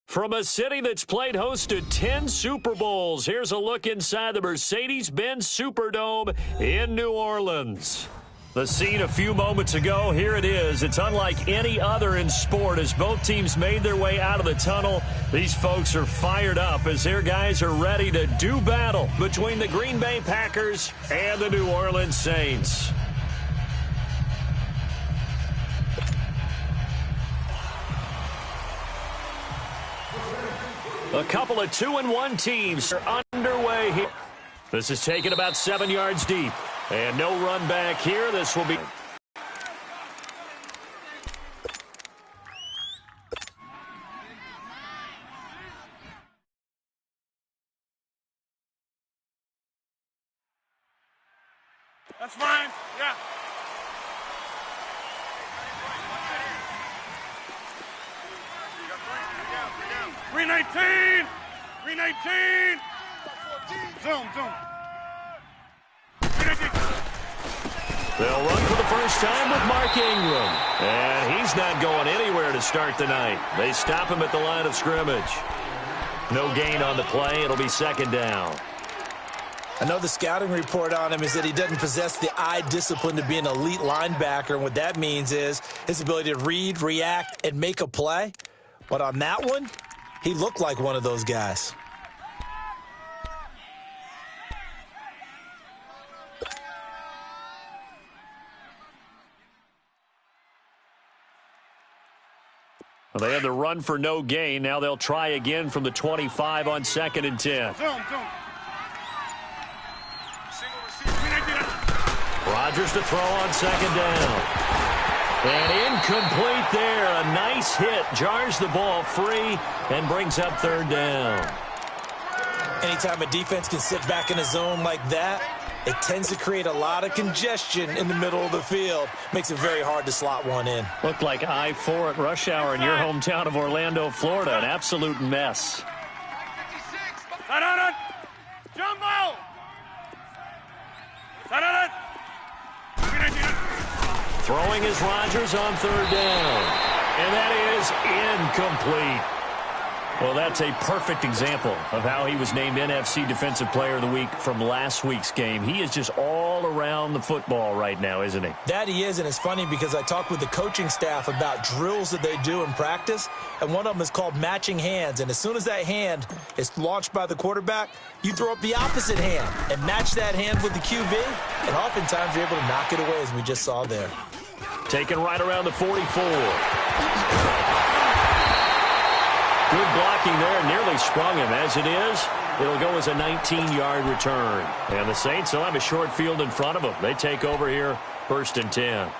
From a city that's played host to 10 Super Bowls, here's a look inside the Mercedes-Benz Superdome in New Orleans. The scene a few moments ago, here it is. It's unlike any other in sport as both teams made their way out of the tunnel. These folks are fired up as their guys are ready to do battle between the Green Bay Packers and the New Orleans Saints. A couple of 2-1 teams are underway here. This is taken about 7 yards deep. And no run back here. This will be... That's fine. Yeah. 319! 319! Zoom. 319. They'll run for the first time with Mark Ingram. And he's not going anywhere to start the night. They stop him at the line of scrimmage. No gain on the play. It'll be second down. I know the scouting report on him is that he doesn't possess the eye discipline to be an elite linebacker. And what that means is his ability to read, react, and make a play. But on that one, he looked like one of those guys. Well, they had the run for no gain. Now they'll try again from the 25 on 2nd and 10. Rodgers to throw on 2nd down. And incomplete there. A nice hit. Jars the ball free and brings up 3rd down. Anytime a defense can sit back in a zone like that, it tends to create a lot of congestion in the middle of the field. Makes it very hard to slot one in. Looked like I-4 at rush hour in your hometown of Orlando, Florida. An absolute mess. Jumbo! Throwing is Rodgers on 3rd down. And that is incomplete. Well, that's a perfect example of how he was named NFC Defensive Player of the Week from last week's game. He is just all around the football right now, isn't he? That he is, and it's funny because I talked with the coaching staff about drills that they do in practice, and one of them is called matching hands. And as soon as that hand is launched by the quarterback, you throw up the opposite hand and match that hand with the QB, and oftentimes you're able to knock it away, as we just saw there. Taken right around the 44. Good blocking there, nearly sprung him. As it is, it'll go as a 19-yard return. And the Saints will have a short field in front of them. They take over here, 1st and 10.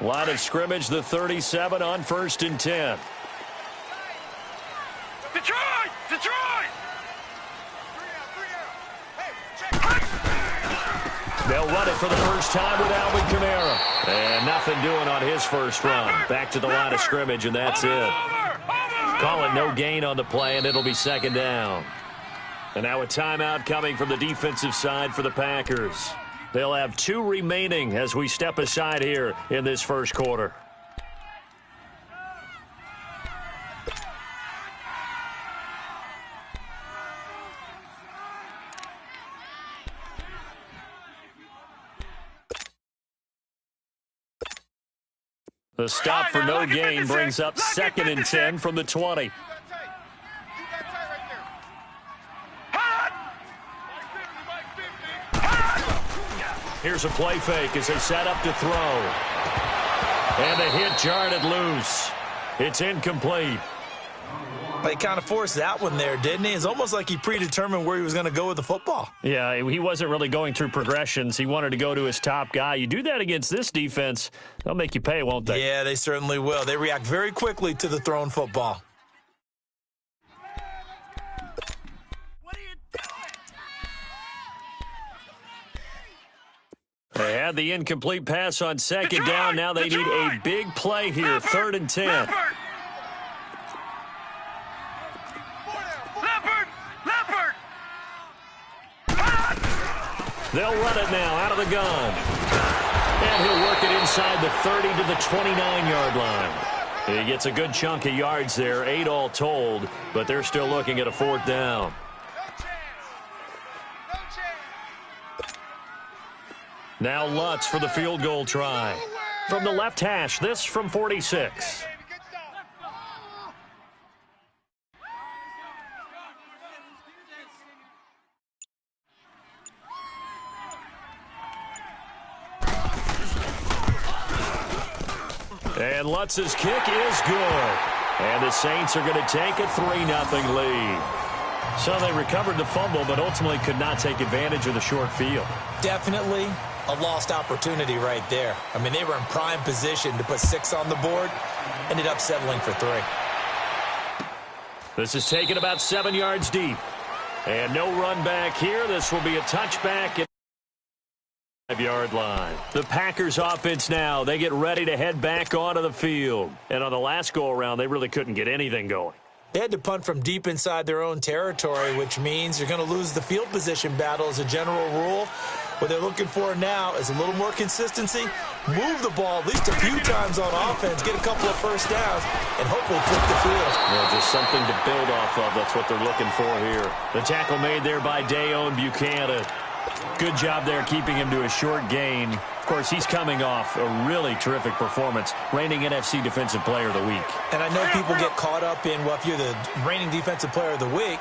Line of scrimmage, the 37 on 1st and 10. Detroit! They'll run it for the first time with Alvin Kamara. And nothing doing on his first run. Back to the line of scrimmage, and that's it. Call it no gain on the play, and it'll be 2nd down. And now a timeout coming from the defensive side for the Packers. They'll have 2 remaining as we step aside here in this first quarter. The stop for no gain brings up 2nd and 10 from the 20. Here's a play fake as they set up to throw. And the hit jarred it loose. It's incomplete. But he kind of forced that one there, didn't he? It's almost like he predetermined where he was going to go with the football. Yeah, he wasn't really going through progressions. He wanted to go to his top guy. You do that against this defense, they'll make you pay, won't they? Yeah, they certainly will. They react very quickly to the thrown football. They had the incomplete pass on 2nd down. Now they need a big play here, 3rd and 10. They'll run it now out of the gun. And he'll work it inside the 30 to the 29-yard line. He gets a good chunk of yards there, 8 all told, but they're still looking at a 4th down. Now Lutz for the field goal try. From the left hash, this from 46. And Lutz's kick is good. And the Saints are going to take a 3-0 lead. So they recovered the fumble, but ultimately could not take advantage of the short field. Definitely a lost opportunity right there. I mean, they were in prime position to put 6 on the board. Ended up settling for 3. This is taken about 7 yards deep. And no run back here. This will be a touchback at the 5-yard line. The Packers offense now, they get ready to head back onto the field. And on the last go-around, they really couldn't get anything going. They had to punt from deep inside their own territory, which means you're going to lose the field position battle as a general rule. What they're looking for now is a little more consistency, move the ball at least a few times on offense, get a couple of first downs, and hopefully flip the field. Yeah, just something to build off of. That's what they're looking for here. The tackle made there by Dayon Buchanan. Good job there keeping him to a short gain. Of course, he's coming off a really terrific performance, reigning NFC Defensive Player of the Week. And I know people get caught up in, well, if you're the reigning Defensive Player of the Week,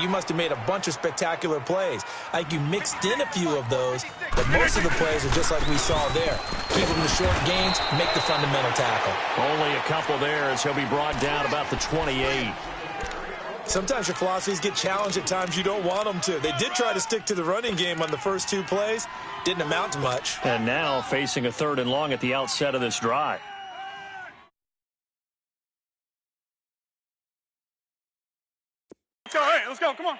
you must have made a bunch of spectacular plays. I think you mixed in a few of those, but most of the plays are just like we saw there. Keep them to short gains, make the fundamental tackle. Only a couple there as he'll be brought down about the 28. Sometimes your philosophies get challenged at times you don't want them to. They did try to stick to the running game on the first 2 plays. Didn't amount to much. And now facing a 3rd and long at the outset of this drive. Let's go, hey, let's go, come on.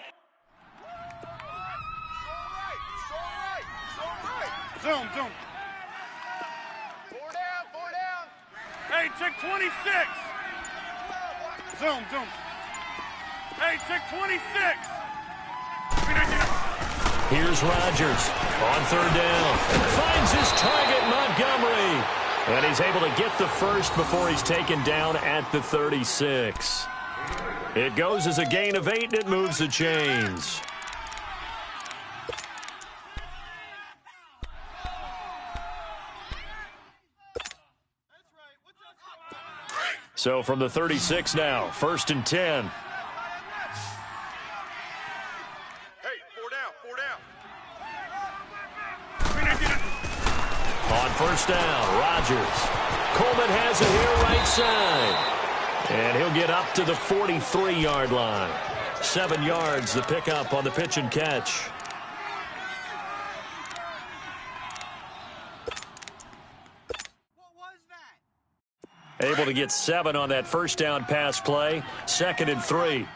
Zoom. 4 down. Hey, check 26. Zoom. Hey, check 26. Here's Rodgers on 3rd down. Finds his target, Montgomery. And he's able to get the first before he's taken down at the 36. It goes as a gain of 8, and it moves the chains. So from the 36 now, 1st and 10. On 1st down, Rodgers. Coleman has it here right side. And he'll get up to the 43-yard line. 7 yards, the pickup on the pitch and catch. Able to get 7 on that 1st down pass play. 2nd and 3.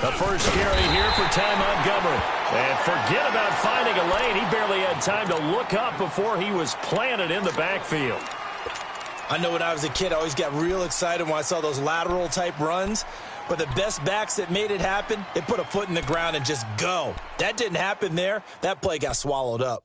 The first carry here for Ty Montgomery. And forget about finding a lane. He barely had time to look up before he was planted in the backfield. I know when I was a kid, I always got real excited when I saw those lateral-type runs. But the best backs that made it happen, they put a foot in the ground and just go. That didn't happen there. That play got swallowed up.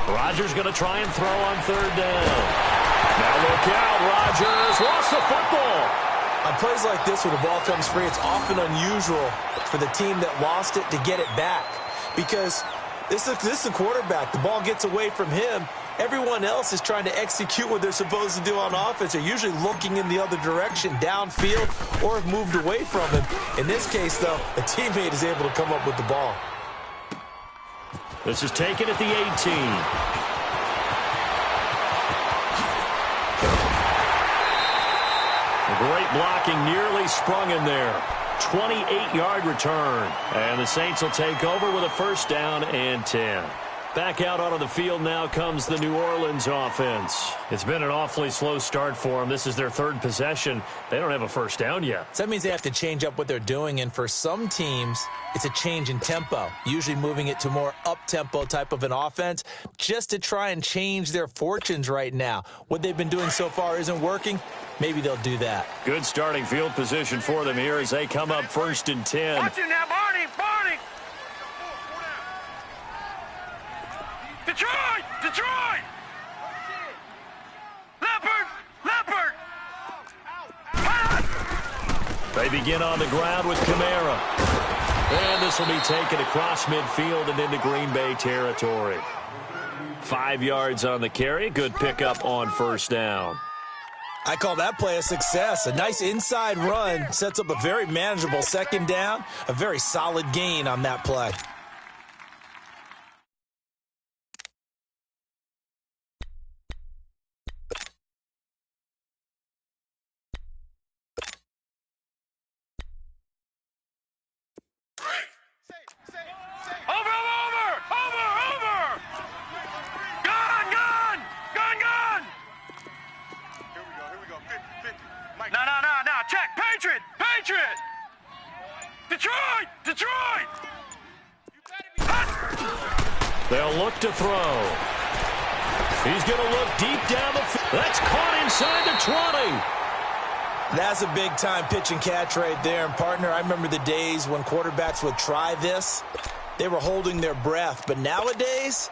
Rodgers going to try and throw on 3rd down. Now look out, Rodgers lost the football. On plays like this where the ball comes free, it's often unusual for the team that lost it to get it back. Because this is the quarterback. The ball gets away from him. Everyone else is trying to execute what they're supposed to do on offense. They're usually looking in the other direction, downfield, or have moved away from him. In this case, though, a teammate is able to come up with the ball. This is taken at the 18. Great blocking, nearly sprung him there. 28-yard return. And the Saints will take over with a 1st down and 10. Back out onto the field now comes the New Orleans offense. It's been an awfully slow start for them. This is their third possession. They don't have a first down yet. So that means they have to change up what they're doing, and for some teams, it's a change in tempo, usually moving it to more up-tempo type of an offense just to try and change their fortunes right now. What they've been doing so far isn't working. Maybe they'll do that. Good starting field position for them here as they come up 1st and 10. Watch it now, Barney! Barney! Detroit! Detroit! Leopard! Leopard! They begin on the ground with Kamara. And this will be taken across midfield and into Green Bay territory. 5 yards on the carry. Good pickup on first down. I call that play a success. A nice inside run sets up a very manageable second down. A very solid gain on that play. They'll look to throw. He's going to look deep down the field. That's caught inside the 20. That's a big-time pitch and catch right there. And, partner, I remember the days when quarterbacks would try this. They were holding their breath. But nowadays,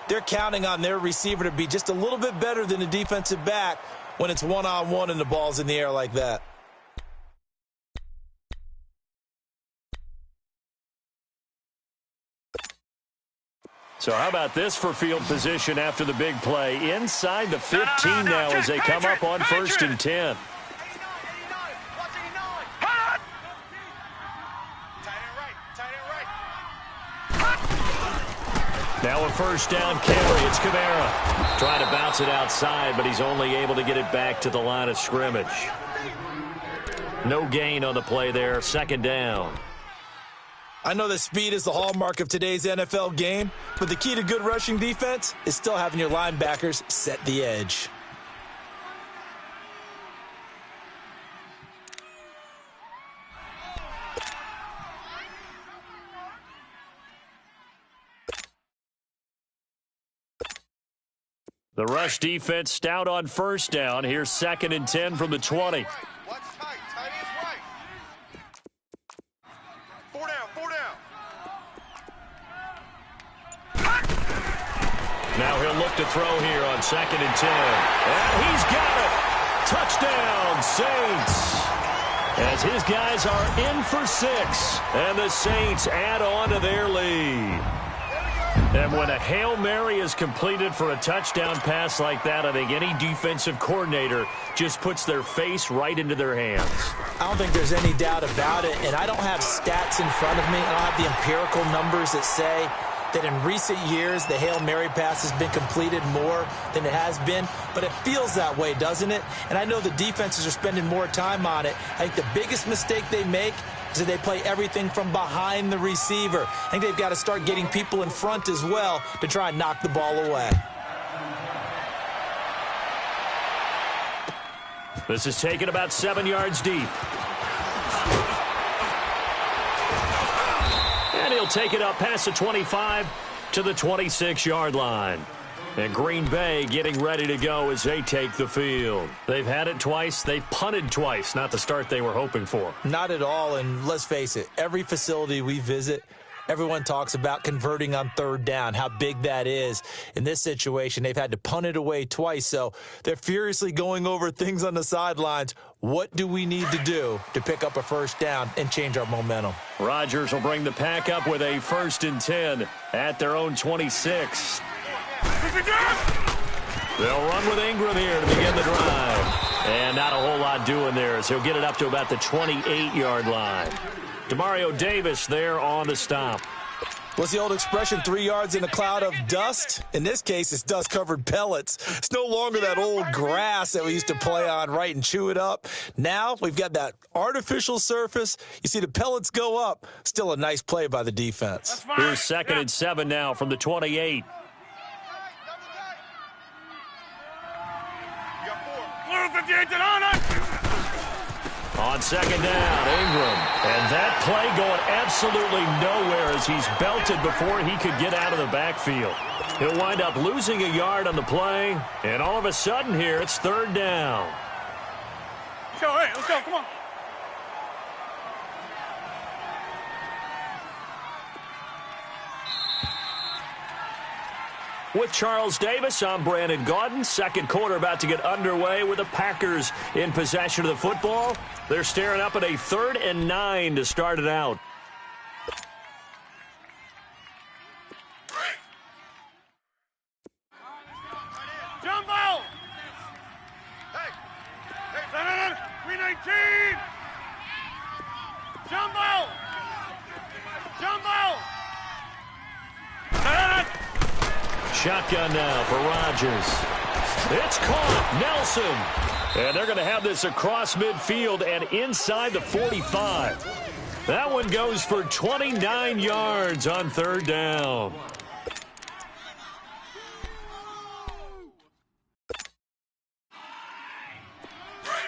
they're counting on their receiver to be just a little bit better than the defensive back when it's one-on-one and the ball's in the air like that. So how about this for field position after the big play? Inside the 15 now as they come up on 1st and 10. Now a first down carry. It's Kamara. Trying to bounce it outside, but he's only able to get it back to the line of scrimmage. No gain on the play there. Second down. I know that speed is the hallmark of today's NFL game, but the key to good rushing defense is still having your linebackers set the edge. The rush defense stout on first down. Here's 2nd and 10 from the 20. Now he'll look to throw here on 2nd and 10. And he's got it. Touchdown, Saints. As his guys are in for 6. And the Saints add on to their lead. And when a Hail Mary is completed for a touchdown pass like that, I think any defensive coordinator just puts their face right into their hands. I don't think there's any doubt about it. And I don't have stats in front of me. I don't have the empirical numbers that say that in recent years the Hail Mary pass has been completed more than it has been, but it feels that way, doesn't it? And I know the defenses are spending more time on it. I think the biggest mistake they make is that they play everything from behind the receiver. I think they've got to start getting people in front as well to try and knock the ball away. This is taken about 7 yards deep. And he'll take it up past the 25 to the 26-yard line. And Green Bay getting ready to go as they take the field. They've had it twice. They've punted twice. Not the start they were hoping for. Not at all. And let's face it, every facility we visit, everyone talks about converting on 3rd down, how big that is. In this situation, they've had to punt it away twice, so they're furiously going over things on the sidelines. What do we need to do to pick up a first down and change our momentum? Rodgers will bring the pack up with a 1st and 10 at their own 26. They'll run with Ingram here to begin the drive. And not a whole lot doing there as he'll get it up to about the 28-yard line. Demario Davis there on the stop. What's the old expression, 3 yards in a cloud of dust? In this case, it's dust-covered pellets. It's no longer that old grass that we used to play on, right, and chew it up. Now we've got that artificial surface. You see the pellets go up. Still a nice play by the defense. Here's 2nd and 7 now from the 28. On 2nd down, Ingram. And that play going absolutely nowhere as he's belted before he could get out of the backfield. He'll wind up losing a yard on the play, and all of a sudden here, it's 3rd down. Let's go, hey, let's go, come on. With Charles Davis, I'm Brandon Gaudin. Second quarter about to get underway with the Packers in possession of the football. They're staring up at a 3rd and 9 to start it out. Jumbo! Hey! Hey! 319! Jumbo! Jumbo! Shotgun now for Rodgers. It's caught. Nelson. And they're going to have this across midfield and inside the 45. That one goes for 29 yards on 3rd down.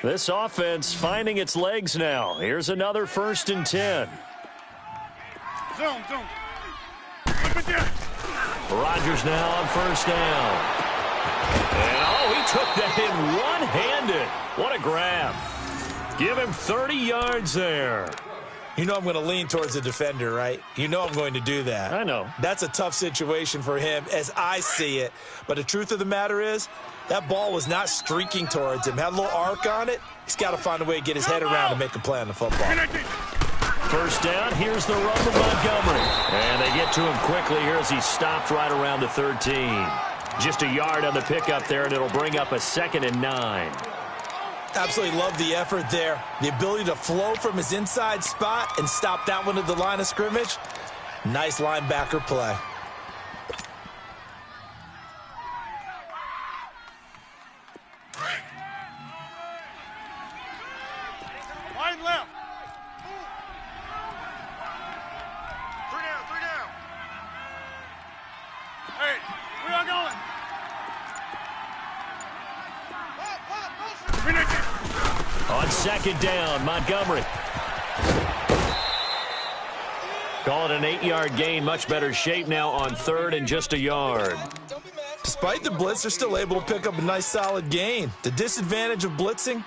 This offense finding its legs now. Here's another 1st and 10. Zoom. Look at you. Rodgers now on 1st down. And, he took that in one-handed. What a grab. Give him 30 yards there. You know I'm going to lean towards the defender, right? You know I'm going to do that. I know. That's a tough situation for him as I see it. But the truth of the matter is, that ball was not streaking towards him. Had a little arc on it. He's got to find a way to get his head around and make a play on the football. 1st down, here's the run to Montgomery. And they get to him quickly here as he's stopped right around the 13. Just a yard on the pickup there, and it'll bring up a 2nd and 9. Absolutely love the effort there. The ability to flow from his inside spot and stop that one at the line of scrimmage. Nice linebacker play. Wide left. 3 down. Hey, where y'all going? On 2nd down, Montgomery. Call it an 8-yard gain. Much better shape now on 3rd and just a yard. Despite the blitz, they're still able to pick up a nice solid gain. The disadvantage of blitzing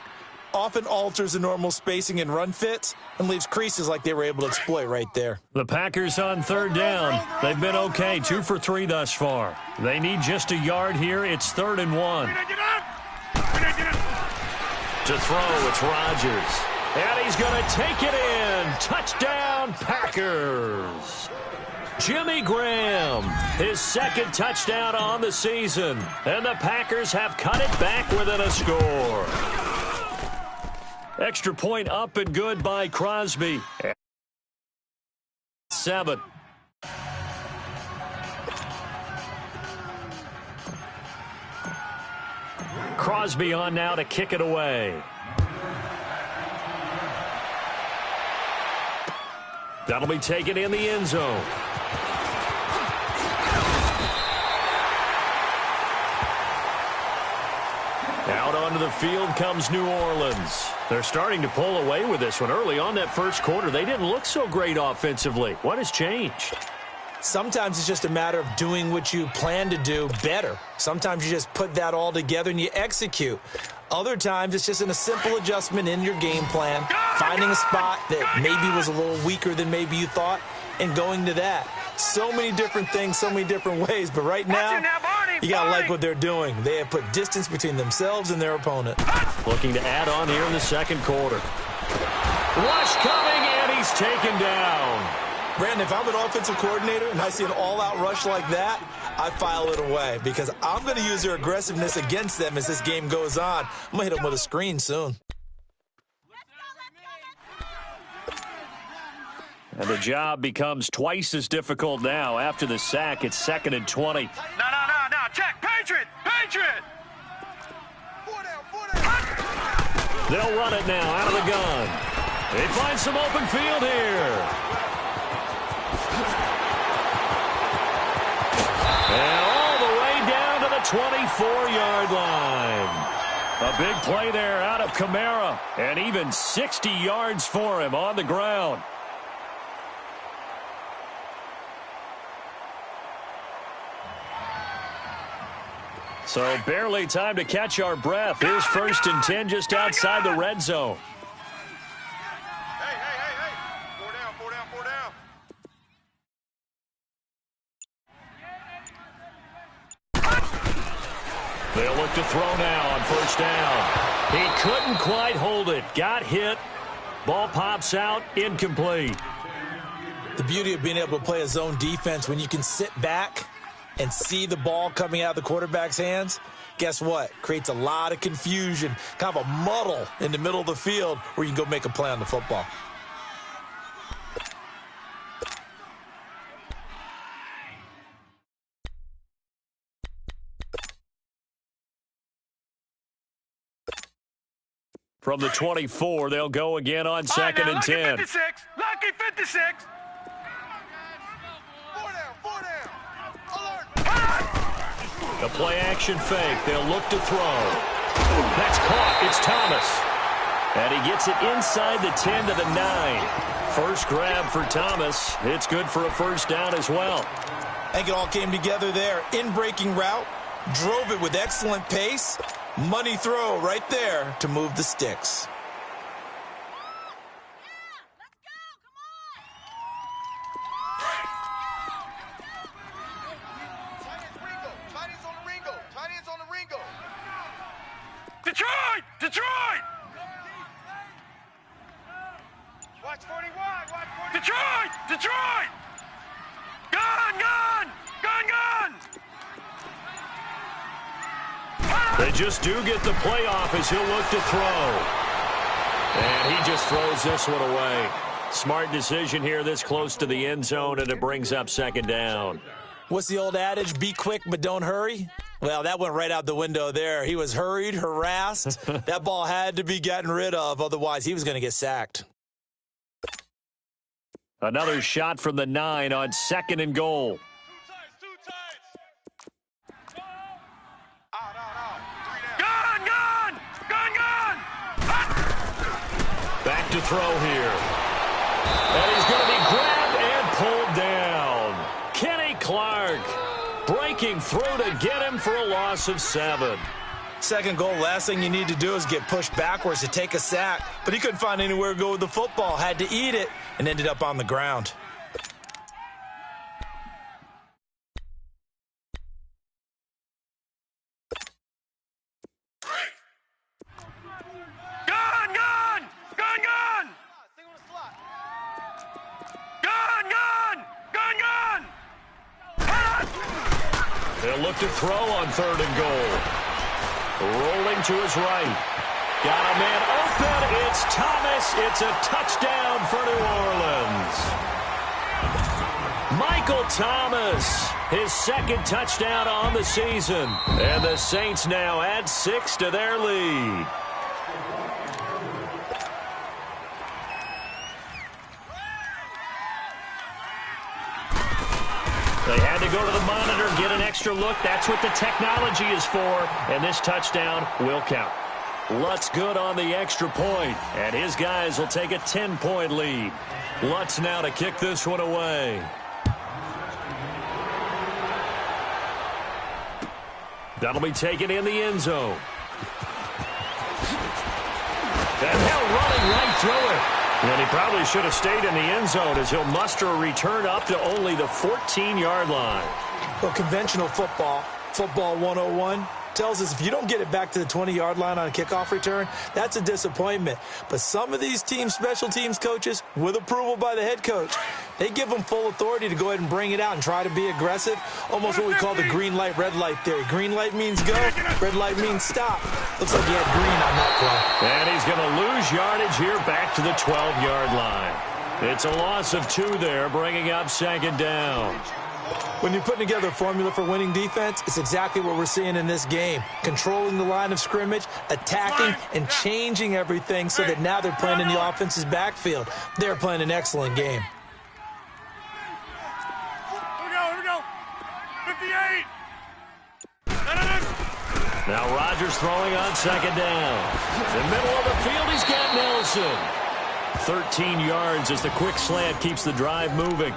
often alters the normal spacing and run fits and leaves creases like they were able to exploit right there. The Packers on 3rd down. They've been okay, 2 for 3 thus far. They need just a yard here. It's 3rd and 1. To throw, it's Rodgers. And he's going to take it in. Touchdown, Packers. Jimmy Graham, his 2nd touchdown on the season. And the Packers have cut it back within a score. Extra point up and good by Crosby. 7. Crosby on now to kick it away. That'll be taken in the end zone. Out onto the field comes New Orleans. They're starting to pull away with this one. Early on that 1st quarter, they didn't look so great offensively. What has changed? Sometimes it's just a matter of doing what you plan to do better. Sometimes you just put that all together and you execute. Other times it's just a simple adjustment in your game plan, finding a spot that maybe was a little weaker than maybe you thought, and going to that. So many different things, so many different ways, but right now, you got to like what they're doing. They have put distance between themselves and their opponent. Looking to add on here in the 2nd quarter. Rush coming, and he's taken down. Brandon, if I'm an offensive coordinator and I see an all-out rush like that, I file it away because I'm going to use their aggressiveness against them as this game goes on. I'm going to hit them with a screen soon. And the job becomes twice as difficult now. After the sack, it's 2nd and 20. No. Check. Patriot. They'll run it now out of the gun. They find some open field here. And all the way down to the 24-yard line. A big play there out of Kamara. And even 60 yards for him on the ground. So barely time to catch our breath. Here's 1st and 10 just outside the red zone. Hey. 4 down. They'll look to throw now on 1st down. He couldn't quite hold it. Got hit. Ball pops out. Incomplete. The beauty of being able to play a zone defense when you can sit back and see the ball coming out of the quarterback's hands, guess what? Creates a lot of confusion, kind of a muddle in the middle of the field where you can go make a play on the football. From the 24, they'll go again on 2nd and 10. Lucky 56. 4 down. Alert. The play action fake. They'll look to throw. That's caught. It's Thomas. And he gets it inside the 10 to the 9. First grab for Thomas. It's good for a 1st down as well. I think it all came together there. In-breaking route. Drove it with excellent pace. Money throw right there to move the sticks. Detroit! Watch 41. Detroit! Gun! They just do get the playoff as he'll look to throw. And he just throws this one away. Smart decision here this close to the end zone, and it brings up 2nd down. What's the old adage? Be quick, but don't hurry. Well, that went right out the window there. He was hurried, harassed. That ball had to be gotten rid of. Otherwise, he was going to get sacked. Another shot from the 9 on 2nd and goal. Two tights. Gun! Back to throw here. And he's going to be grabbed and pulled down. Kenny Clark breaking through to get him for a loss of 7. 2nd goal, last thing you need to do is get pushed backwards to take a sack. But he couldn't find anywhere to go with the football. Had to eat it and ended up on the ground. They'll look to throw on 3rd and goal. Rolling to his right. Got a man open. It's Thomas. It's a touchdown for New Orleans. Michael Thomas, his 2nd touchdown on the season. And the Saints now add 6 to their lead. They had to go to the monitor, get an extra look. That's what the technology is for. And this touchdown will count. Lutz good on the extra point, and his guys will take a 10-point lead. Lutz now to kick this one away. That'll be taken in the end zone. And Hill running right through it. And he probably should have stayed in the end zone as he'll muster a return up to only the 14-yard line. Well, conventional football 101, tells us if you don't get it back to the 20-yard line on a kickoff return, that's a disappointment. But some of these special teams coaches, with approval by the head coach, they give them full authority to go ahead and bring it out and try to be aggressive, almost what we call the green light, red light theory. Green light means go, red light means stop. Looks like he had green on that play. And he's going to lose yardage here back to the 12-yard line. It's a loss of 2 there, bringing up second down. When you're putting together a formula for winning defense, it's exactly what we're seeing in this game. Controlling the line of scrimmage, attacking, and changing everything so that now they're playing in the offense's backfield. They're playing an excellent game. Here we go. 58. Now Rodgers throwing on second down. In the middle of the field, he's got Nelson. 13 yards as the quick slant keeps the drive moving.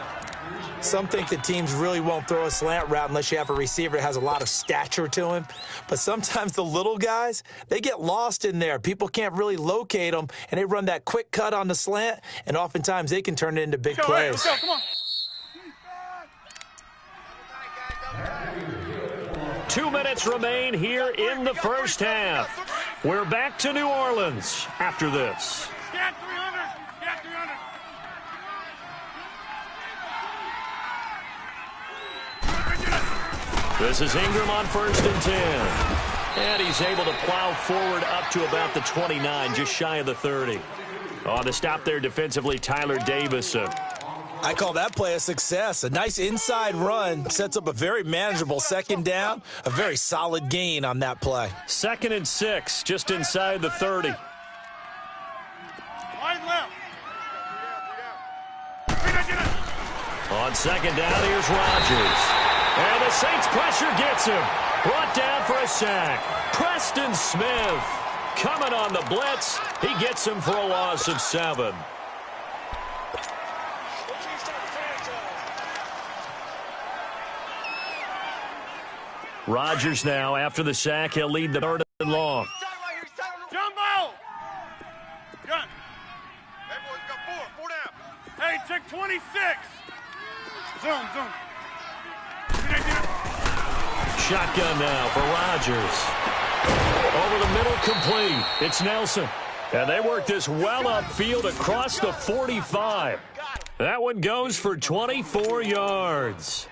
Some think that teams really won't throw a slant route unless you have a receiver that has a lot of stature to him. But sometimes the little guys, they get lost in there. People can't really locate them, and they run that quick cut on the slant, and oftentimes they can turn it into big plays. Let's go, come on. 2 minutes remain here in the first half. We're back to New Orleans after this. Scat 300. Scat 300. This is Ingram on 1st and 10. And he's able to plow forward up to about the 29, just shy of the 30. On the stop there defensively, Tyler Davison. I call that play a success. A nice inside run sets up a very manageable second down, a very solid gain on that play. 2nd and 6, just inside the 30. Wide left. On second down, here's Rodgers. And the Saints pressure gets him. Brought down for a sack. Preston Smith coming on the blitz. He gets him for a loss of 7. Rodgers now, after the sack, he'll lead the 3rd and long. Jumbo! Gun. Hey, boys, got 4 down. Hey, check 26. Zoom. Shotgun now for Rodgers. Over the middle, complete. It's Nelson. And they work this well upfield across the 45. That one goes for 24 yards.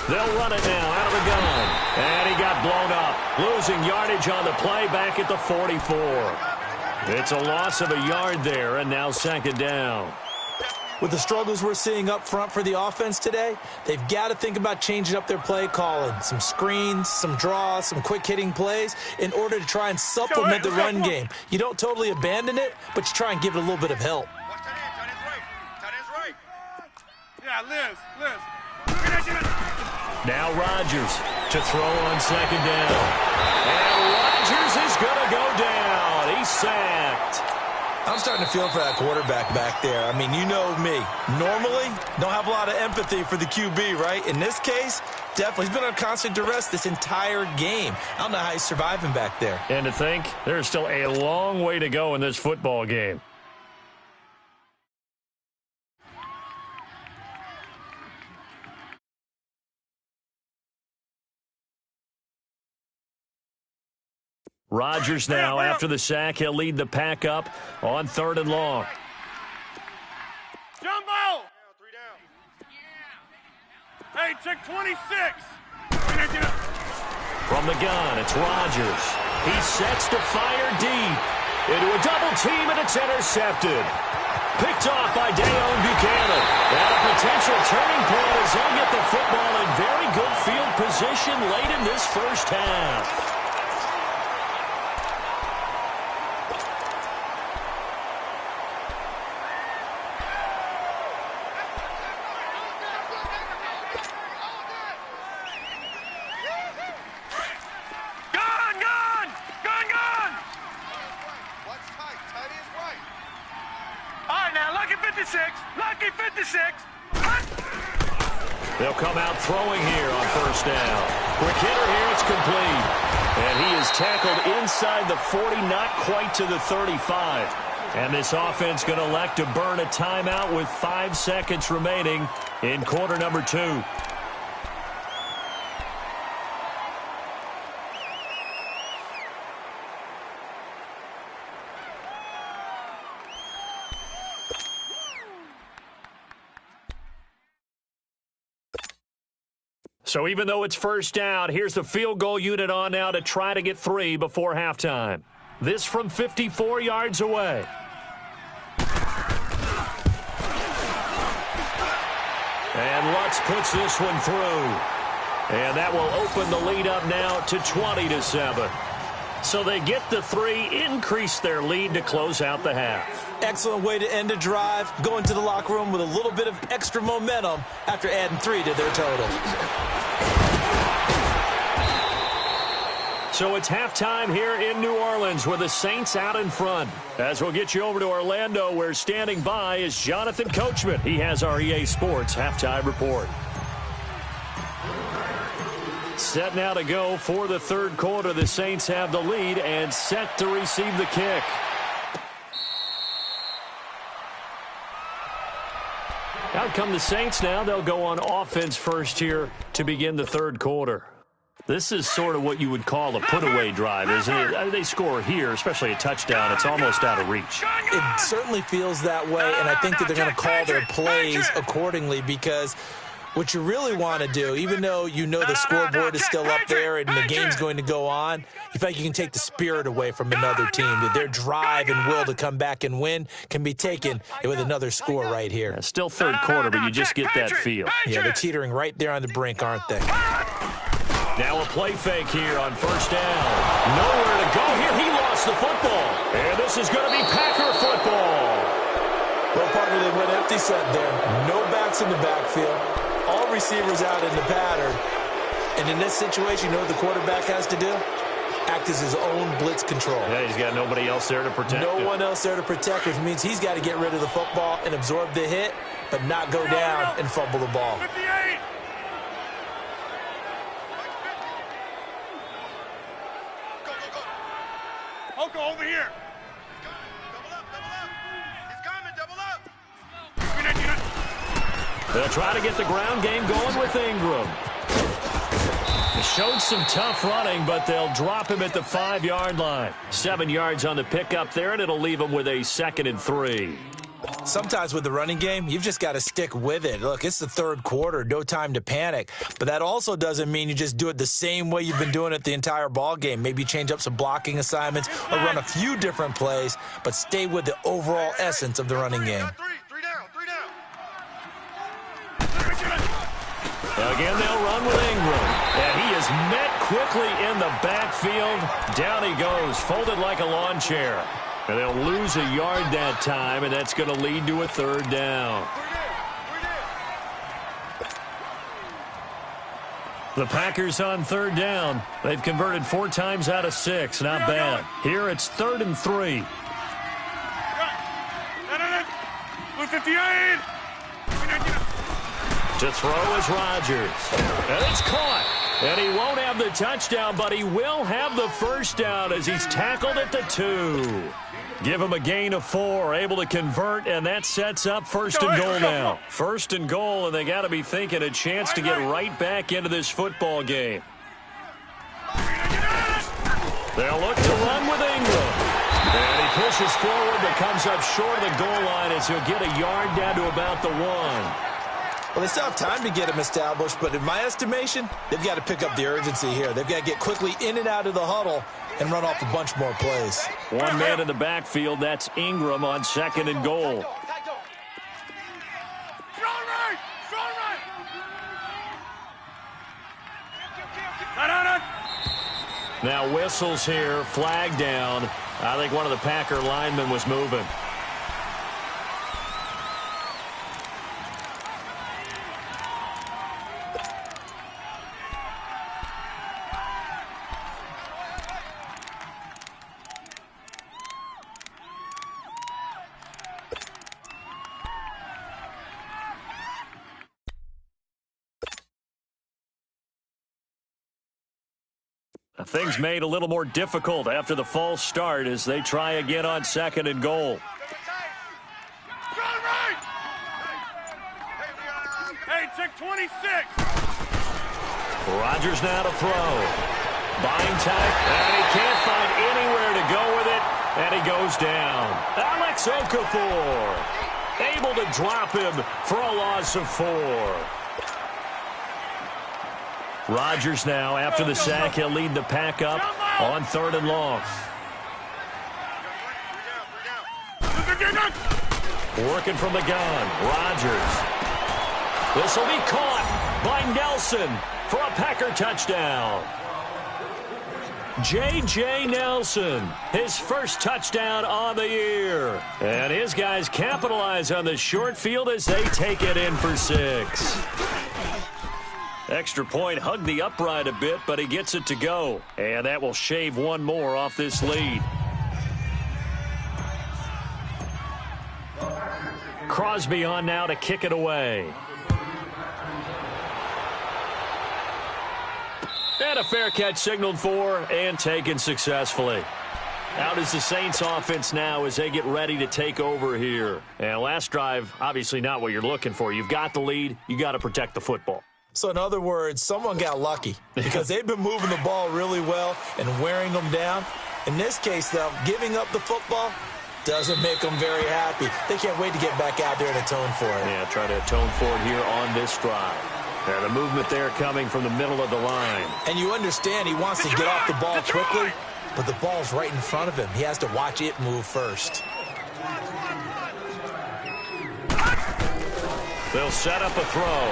They'll run it now out of the gun. And he got blown up. Losing yardage on the play back at the 44. It's a loss of a yard there, and now second down. With the struggles we're seeing up front for the offense today, they've got to think about changing up their play calling. Some screens, some draws, some quick-hitting plays in order to try and supplement the run game. You don't totally abandon it, but you try and give it a little bit of help. Watch tight end. Tight end's right. Yeah, Liz. Now Rodgers to throw on second down. And Rodgers is going to go down. He's sacked. I'm starting to feel for that quarterback back there. I mean, you know me. Normally, don't have a lot of empathy for the QB, right? In this case, definitely. He's been on constant duress this entire game. I don't know how he's surviving back there. And to think, there's still a long way to go in this football game. Rodgers now, after the sack, he'll lead the pack up on 3rd and long. Jumbo! 3 down. Hey, check 26. From the gun, it's Rodgers. He sets to fire deep. Into a double team, and it's intercepted. Picked off by Deone Bucannon. And a potential turning point as he'll get the football in very good field position late in this first half. Lucky 56. They'll come out throwing here on 1st down. Quick hitter here, it's complete. And he is tackled inside the 40, not quite to the 35. And this offense going to elect to burn a timeout with 5 seconds remaining in quarter number 2. So even though it's first down, here's the field goal unit on now to try to get 3 before halftime. This from 54 yards away. And Lutz puts this one through. And that will open the lead up now to 20-7. So they get the 3, increase their lead to close out the half. Excellent way to end a drive, going to the locker room with a little bit of extra momentum after adding 3 to their total. So it's halftime here in New Orleans with the Saints out in front. As we'll get you over to Orlando, where standing by is Jonathan Coachman. He has our EA Sports halftime report. Set now to go for the third quarter. The Saints have the lead and set to receive the kick. Out come the Saints now. They'll go on offense first here to begin the third quarter. This is sort of what you would call a put-away drive, isn't it? They score here, especially a touchdown. It's almost out of reach. It certainly feels that way, and I think that they're going to call their plays accordingly, because what you really want to do, even though you know the scoreboard is still up there and the game's going to go on, you feel like you can take the spirit away from another team. That their drive and will to come back and win can be taken with another score right here. Yeah, still third quarter, but you just get that feel. Yeah, they're teetering right there on the brink, aren't they? Now a play fake here on first down. Nowhere to go here. He lost the football. And this is going to be Packer football. Well, partner, they went empty set there. No backs in the backfield. All receivers out in the pattern. And in this situation, you know what the quarterback has to do? Act as his own blitz control. Yeah, he's got nobody else there to protect him. No one else there to protect, which means he's got to get rid of the football and absorb the hit, but not go down and fumble the ball. 58. Oko, over here. Double up. He's coming, double up. They'll try to get the ground game going with Ingram. They showed some tough running, but they'll drop him at the 5-yard line. 7 yards on the pickup there, and it'll leave him with a 2nd and 3. Sometimes with the running game, you've just got to stick with it. Look, it's the third quarter, no time to panic. But that also doesn't mean you just do it the same way you've been doing it the entire ball game. Maybe change up some blocking assignments or run a few different plays, but stay with the overall essence of the running game. Three down. Again, they'll run with Ingram. And he is met quickly in the backfield. Down he goes, folded like a lawn chair. And they'll lose a yard that time, and that's going to lead to a third down. The Packers on third down. They've converted 4 times out of 6. Not bad. Here it's 3rd and 3. Blue 58. To throw is Rodgers. And it's caught. And he won't have the touchdown, but he will have the first down as he's tackled at the 2. Give him a gain of 4, able to convert, and that sets up 1st and goal now. 1st and goal, and they got to be thinking a chance to get right back into this football game. They'll look to run with Ingram. And he pushes forward, but comes up short of the goal line as he'll get a yard down to about the 1. Well, they still have time to get him established, but in my estimation, they've got to pick up the urgency here. They've got to get quickly in and out of the huddle and run off a bunch more plays. 1 man in the backfield, that's Ingram on 2nd and goal. Now whistles here, flag down. I think one of the Packer linemen was moving. Things made a little more difficult after the false start as they try again on 2nd and goal. Hey, check 26. Rodgers now to throw. Buying tight, and he can't find anywhere to go with it, and he goes down. Alex Okafor able to drop him for a loss of 4. Rodgers now, after the sack, he'll lead the pack up on 3rd and long. Working from the gun, Rodgers. This will be caught by Nelson for a Packer touchdown. J.J. Nelson, his first touchdown on the year. And his guys capitalize on the short field as they take it in for 6. Extra point hugged the upright a bit, but he gets it to go. And that will shave one more off this lead. Crosby on now to kick it away. And a fair catch signaled for and taken successfully. Out is the Saints offense now as they get ready to take over here. And last drive, obviously not what you're looking for. You've got the lead. You got to protect the football. So in other words, someone got lucky because they've been moving the ball really well and wearing them down. In this case, though, giving up the football doesn't make them very happy. They can't wait to get back out there and atone for it. Yeah, try to atone for it here on this drive. And the movement there coming from the middle of the line. And you understand he wants to get off the ball quickly, but the ball's right in front of him. He has to watch it move first. They'll set up a throw.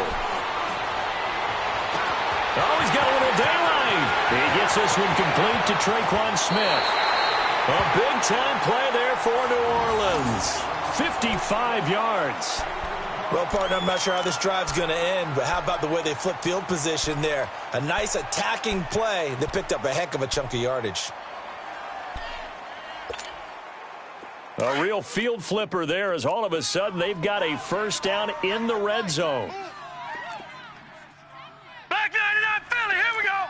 Oh, he's got a little daylight. He gets this one complete to Tre'Quan Smith. A big-time play there for New Orleans. 55 yards. Well, partner, I'm not sure how this drive's going to end, but how about the way they flip field position there? A nice attacking play that picked up a heck of a chunk of yardage. A real field flipper there as all of a sudden they've got a first down in the red zone. Back 99 Philly, here we go.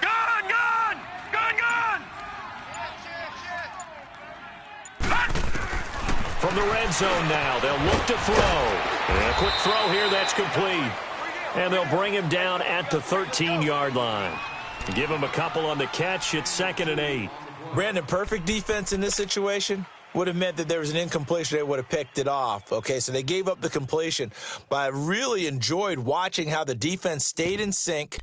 Gone, gone, gone, gone. From the red zone now, they'll look to throw. And a quick throw here, that's complete. And they'll bring him down at the 13-yard line. Give him a couple on the catch. It's 2nd and 8. Brandon, perfect defense in this situation would have meant that there was an incompletion. They would have picked it off. Okay, so they gave up the completion. But I really enjoyed watching how the defense stayed in sync,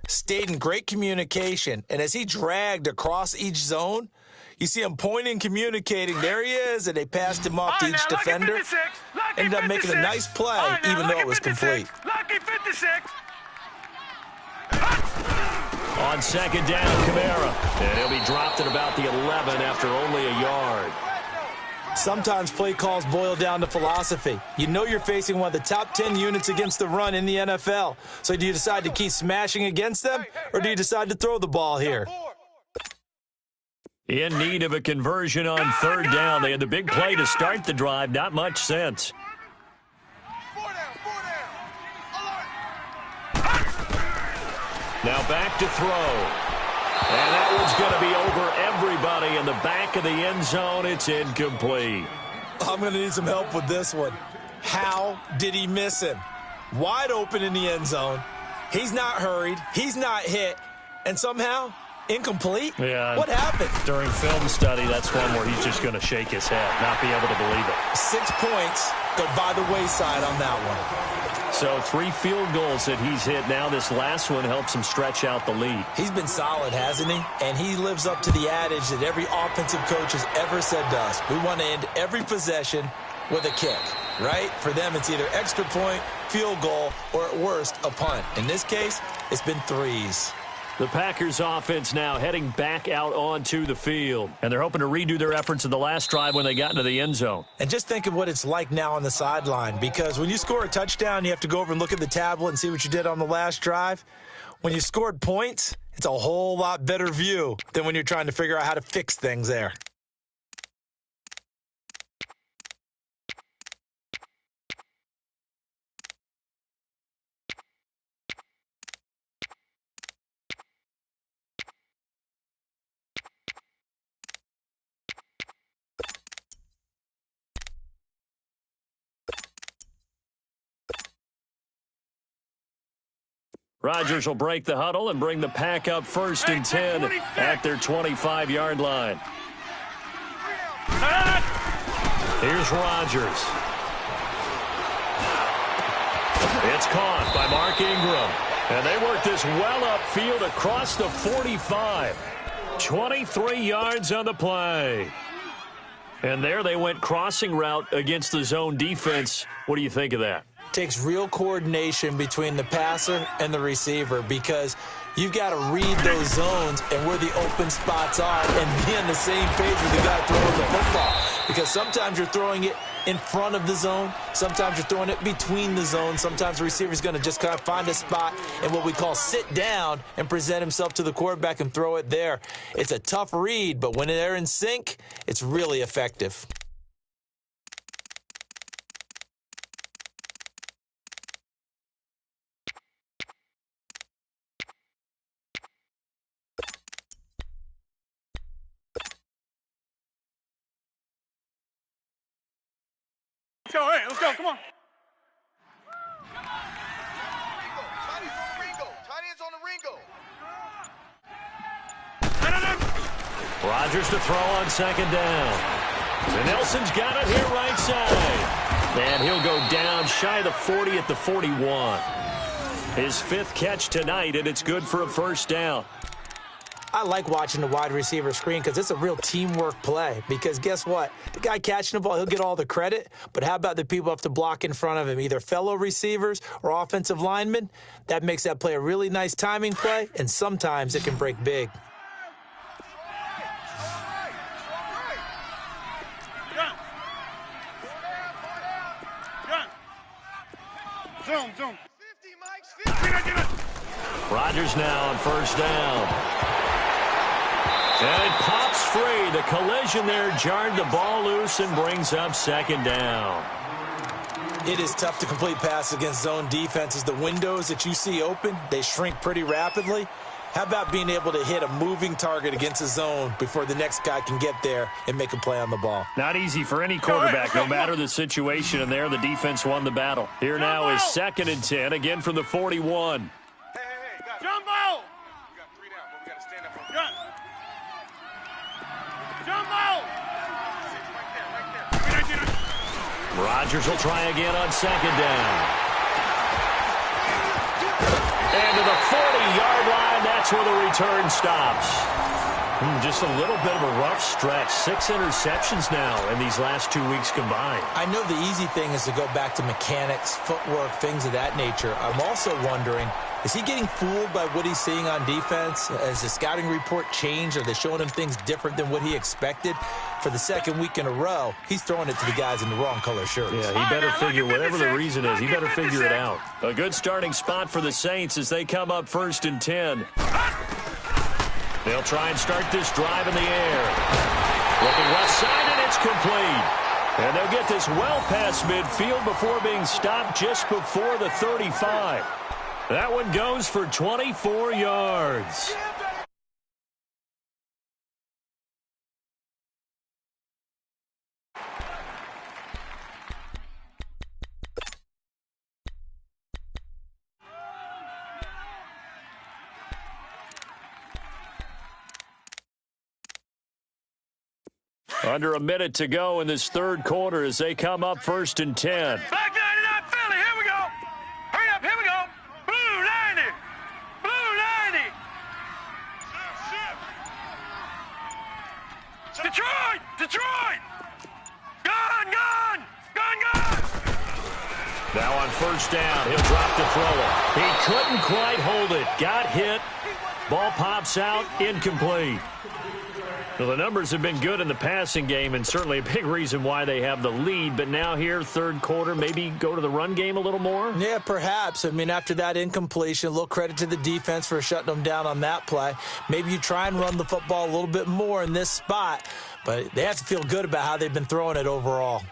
stayed in great communication. And as he dragged across each zone, you see him pointing, communicating. There he is, and they passed him off to each defender. Ended up making a nice play, even though it was complete. Lucky 56. On 2nd down, Kamara. And he'll be dropped at about the 11 after only a yard. Sometimes play calls boil down to philosophy. You know you're facing one of the top 10 units against the run in the NFL. So do you decide to keep smashing against them, or do you decide to throw the ball here? In need of a conversion on 3rd down. They had the big play to start the drive. Not much sense. 4 down. Now back to throw. And that one's going to be over everybody in the back of the end zone. It's incomplete. I'm going to need some help with this one. How did he miss him? Wide open in the end zone. He's not hurried. He's not hit. And somehow, incomplete? Yeah. What happened? During film study, that's one where he's just going to shake his head, not be able to believe it. 6 points go by the wayside on that one. So 3 field goals that he's hit. Now this last one helps him stretch out the lead. He's been solid, hasn't he? And he lives up to the adage that every offensive coach has ever said to us. We want to end every possession with a kick, right? For them, it's either extra point, field goal, or at worst, a punt. In this case, it's been 3s. The Packers offense now heading back out onto the field. And they're hoping to redo their efforts in the last drive when they got into the end zone. And just think of what it's like now on the sideline, because when you score a touchdown, you have to go over and look at the tablet and see what you did on the last drive. When you scored points, it's a whole lot better view than when you're trying to figure out how to fix things there. Rodgers will break the huddle and bring the pack up 1st and 10 at their 25-yard line. Here's Rodgers. It's caught by Mark Ingram. And they work this well upfield across the 45. 23 yards on the play. And there they went crossing route against the zone defense. What do you think of that? Takes real coordination between the passer and the receiver because you've got to read those zones and where the open spots are and be on the same page with the guy throwing the football. Because sometimes you're throwing it in front of the zone. Sometimes you're throwing it between the zones. Sometimes the receiver's going to just kind of find a spot and what we call sit down and present himself to the quarterback and throw it there. It's a tough read, but when they're in sync, it's really effective. Let's go, hey, let's go, come on. Tight ends on the Ringo. Rodgers to throw on second down. And Nelson's got it here right side. And he'll go down shy of the 40 at the 41. His 5th catch tonight, and it's good for a first down. I like watching the wide receiver screen because it's a real teamwork play. Because guess what? The guy catching the ball, he'll get all the credit. But how about the people who have to block in front of him, either fellow receivers or offensive linemen? That makes that play a really nice timing play, and sometimes it can break big. Zoom. 50, Mike, 50. Rodgers now on first down. And it pops free. The collision there jarred the ball loose and brings up second down. It is tough to complete passes against zone defenses. The windows that you see open, they shrink pretty rapidly. How about being able to hit a moving target against a zone before the next guy can get there and make a play on the ball? Not easy for any quarterback, no matter the situation. And there, the defense won the battle. Here now is 2nd and 10, again from the 41. Hey, Jumbo! We got 3 down, but we got to stand up. Jumbo! Right there. Rodgers will try again on second down. And to the 40-yard line, that's where the return stops. Just a little bit of a rough stretch. 6 interceptions now in these last 2 weeks combined. I know the easy thing is to go back to mechanics, footwork, things of that nature. I'm also wondering, is he getting fooled by what he's seeing on defense? Has the scouting report changed? Are they showing him things different than what he expected? For the 2nd week in a row, he's throwing it to the guys in the wrong color shirts. Yeah, he better figure, whatever the reason is, he better figure it out. A good starting spot for the Saints as they come up 1st and 10. They'll try and start this drive in the air. Looking left side, and it's complete. And they'll get this well past midfield before being stopped just before the 35. That one goes for 24 yards. Under a minute to go in this 3rd quarter as they come up 1st and 10. Back 99, Philly, here we go. Hurry up, here we go. Blue 90. Blue 90. Detroit. Gone. Now on first down, he'll drop the thrower. He couldn't quite hold it. Got hit. Ball pops out, incomplete. Well, the numbers have been good in the passing game and certainly a big reason why they have the lead. But now here, 3rd quarter, maybe go to the run game a little more? Yeah, perhaps. I mean, after that incompletion, a little credit to the defense for shutting them down on that play. Maybe you try and run the football a little bit more in this spot. But they have to feel good about how they've been throwing it overall.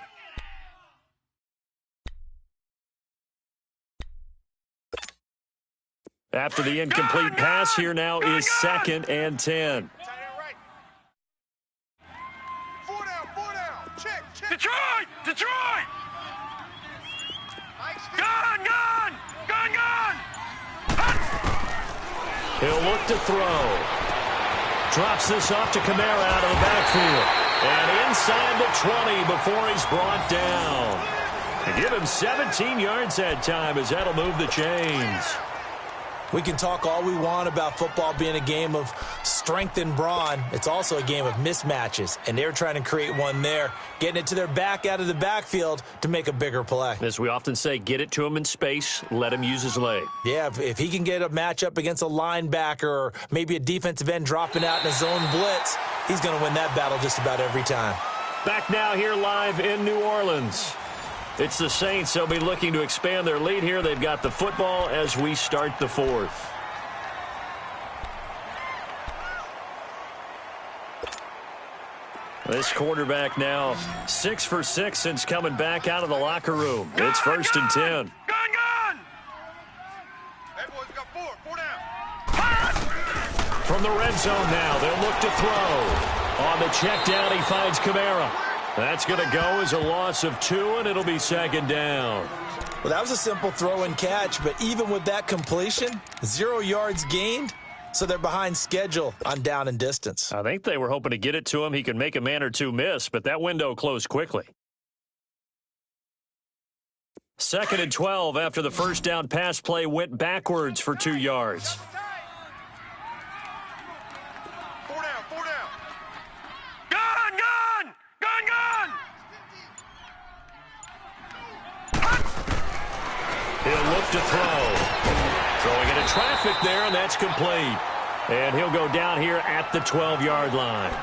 After the incomplete pass, here now is 2nd and 10. Detroit! Gone! He'll look to throw. Drops this off to Kamara out of the backfield. And inside the 20 before he's brought down. And give him 17 yards that time as that'll move the chains. We can talk all we want about football being a game of strength and brawn. It's also a game of mismatches, and they're trying to create one there, getting it to their back out of the backfield to make a bigger play. As we often say, get it to him in space, let him use his leg. Yeah, if he can get a matchup against a linebacker or maybe a defensive end dropping out in a zone blitz, he's going to win that battle just about every time. Back now here live in New Orleans. It's the Saints. They'll be looking to expand their lead here. They've got the football as we start the fourth. This quarterback now 6 for 6 since coming back out of the locker room. It's 1st and 10. Gun! Hey, boys, got four down. From the red zone now, they'll look to throw. On the check down, he finds Kamara. That's going to go as a loss of 2, and it'll be 2nd down. Well, that was a simple throw and catch, but even with that completion, 0 yards gained, so they're behind schedule on down and distance. I think they were hoping to get it to him. He could make a man or two miss, but that window closed quickly. 2nd and 12 after the first down pass play went backwards for 2 yards. Four down. Gun! He'll look to throw. Throwing into traffic there, and that's complete. And he'll go down here at the 12-yard line.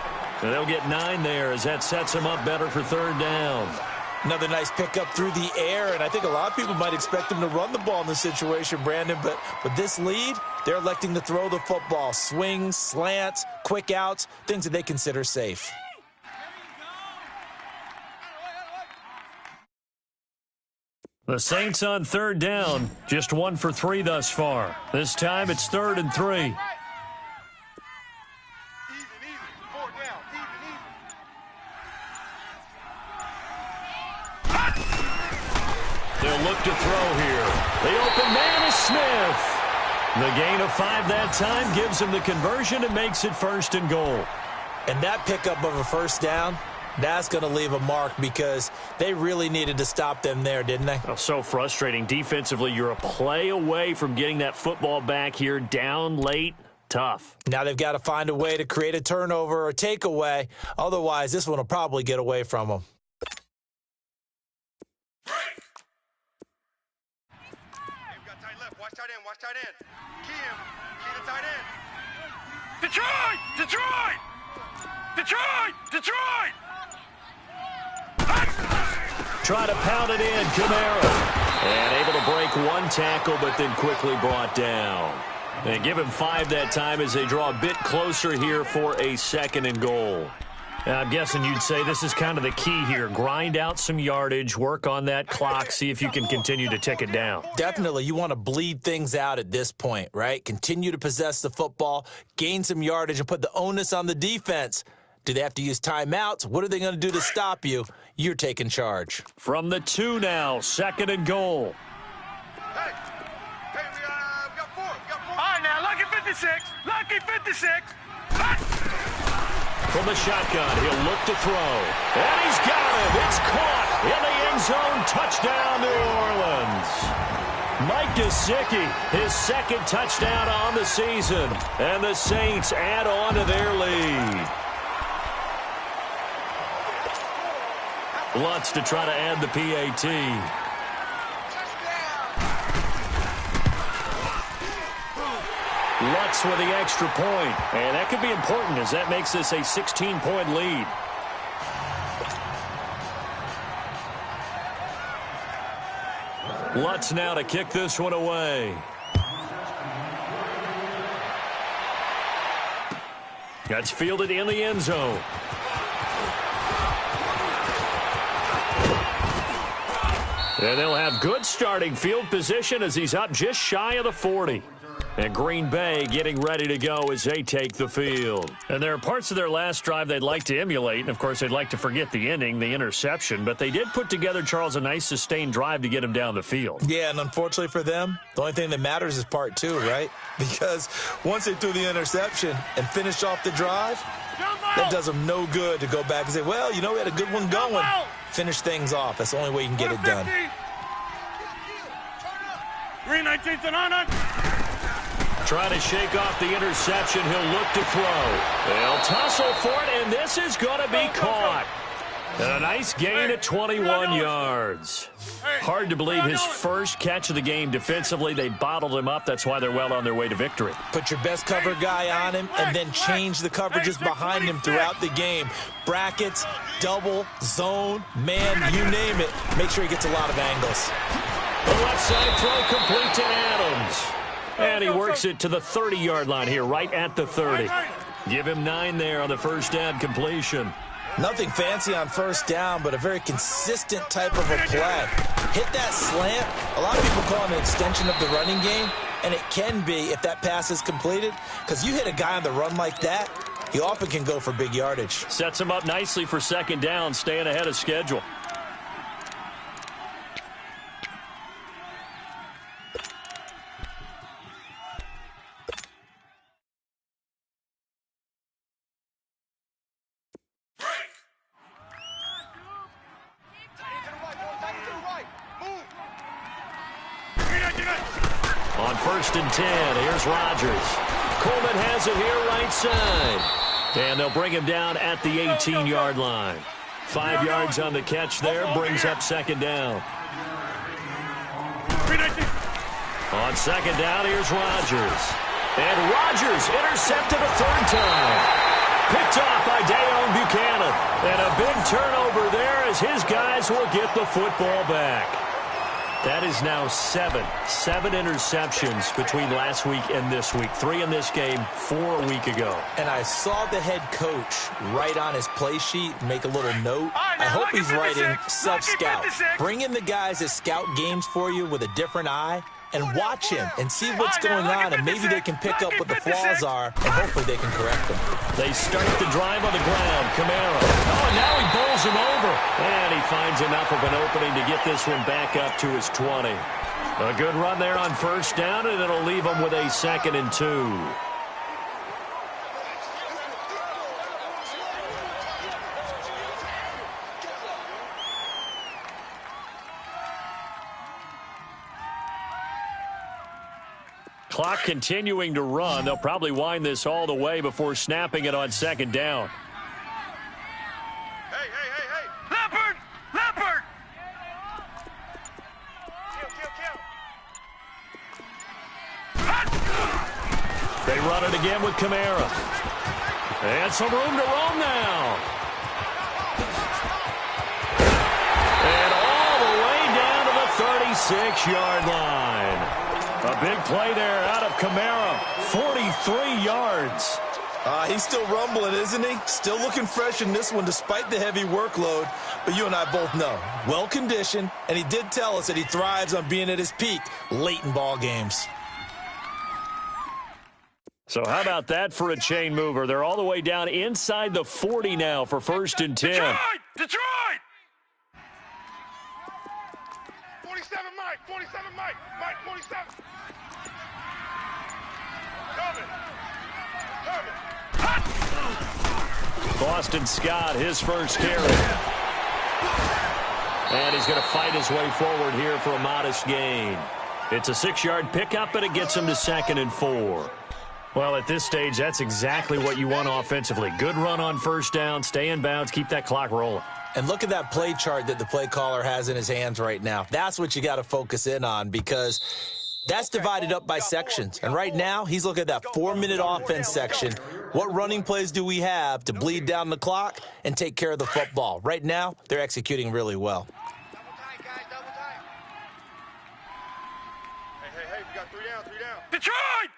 And they'll get 9 there as that sets him up better for 3rd down. Another nice pickup through the air, and I think a lot of people might expect him to run the ball in this situation, Brandon, but with this lead, they're electing to throw the football. Swings, slants, quick outs, things that they consider safe. The Saints on 3rd down, just 1 for 3 thus far. This time it's 3rd and 3. Even. Four down. Even. They'll look to throw here. The open man is Smith. The gain of 5 that time gives him the conversion and makes it 1st and goal. And that pickup of a 1st down, that's going to leave a mark because they really needed to stop them there, didn't they? Oh, so frustrating. Defensively, you're a play away from getting that football back here down late. Tough. Now they've got to find a way to create a turnover or takeaway. Otherwise, this one will probably get away from them. Hey, we got tight left. Watch tight end. Key to tight end. Detroit! Try to pound it in, Kamara. And able to break 1 tackle, but then quickly brought down. And give him 5 that time as they draw a bit closer here for a 2nd and goal. Now, I'm guessing you'd say this is kind of the key here. Grind out some yardage, work on that clock, see if you can continue to tick it down. Definitely, you want to bleed things out at this point, right? Continue to possess the football, gain some yardage, and put the onus on the defense. Do they have to use timeouts? What are they going to do to stop you? You're taking charge. From the 2 now, 2nd and goal. Hey, we got four. All right, now, lucky 56. From the shotgun, he'll look to throw. And he's got it. It's caught in the end zone. Touchdown, New Orleans. Mike Gesicki, his 2nd touchdown on the season. And the Saints add on to their lead. Lutz to try to add the PAT. Lutz with the extra point. And that could be important as that makes this a 16-point lead. Lutz now to kick this one away. That's fielded in the end zone. And they'll have good starting field position as he's up just shy of the 40. And Green Bay getting ready to go as they take the field. And there are parts of their last drive they'd like to emulate. And, of course, they'd like to forget the ending, the interception. But they did put together, Charles, a nice sustained drive to get him down the field. Yeah, and unfortunately for them, the only thing that matters is part 2, right? Because once they threw the interception and finished off the drive, that does them no good to go back and say, well, you know, we had a good one going. Finish things off. That's the only way you can get it done. 319 and on. Trying to shake off the interception. He'll look to throw. They'll tussle for it, and this is going to be caught. And a nice gain at 21 yards. Hard to believe his first catch of the game defensively. They bottled him up. That's why they're well on their way to victory. Put your best cover guy on him and then change the coverages behind him throughout the game. Brackets, double, zone, man, you name it. Make sure he gets a lot of angles. The left side throw complete to Adams. And he works it to the 30-yard line here, right at the 30. Give him 9 there on the first down completion. Nothing fancy on first down, but a very consistent type of a play. Hit that slant. A lot of people call it an extension of the running game, and it can be if that pass is completed, because you hit a guy on the run like that, he often can go for big yardage. Sets him up nicely for second down, staying ahead of schedule. On first and 10, here's Rodgers. Coleman has it here right side. And they'll bring him down at the 18-yard line. 5 yards on the catch there, brings up second down. On second down, here's Rodgers. And Rodgers intercepted a third time. Picked off by Deone Bucannon. And a big turnover there as his guys will get the football back. That is now 7 interceptions between last week and this week. 3 in this game, 4 a week ago. And I saw the head coach write on his play sheet, make a little note. I hope he's writing self-scout. Bring in the guys that scout games for you with a different eye and watch him and see what's going on, and maybe they can pick up what the flaws are, and hopefully they can correct them. They start the drive on the ground. Kamara. Oh, and now he bowls him over. And he finds enough of an opening to get this one back up to his 20. A good run there on first down, and it'll leave him with a 2nd and 2. Clock continuing to run. They'll probably wind this all the way before snapping it on second down. Hey! Leopard! Leopard! Kill! They run it again with Kamara. And some room to roam now. And all the way down to the 36-yard line. A big play there out of Kamara. 43 yards. He's still rumbling, isn't he? Still looking fresh in this one despite the heavy workload. But you and I both know, well-conditioned, and he did tell us that he thrives on being at his peak late in ball games. So how about that for a chain mover? They're all the way down inside the 40 now for first and 10. Detroit! 47 Mike! Mike, 47! Boston Scott, his first carry. And he's going to fight his way forward here for a modest gain. It's a 6-yard pickup, and it gets him to 2nd and 4. Well, at this stage, that's exactly what you want offensively. Good run on first down, stay in bounds, keep that clock rolling. And look at that play chart that the play caller has in his hands right now. That's what you got to focus in on, because that's divided up by sections. And right now, he's looking at that 4-minute offense section. What running plays do we have to bleed down the clock and take care of the football? Right now, they're executing really well. Hey, we got 3 down. Detroit!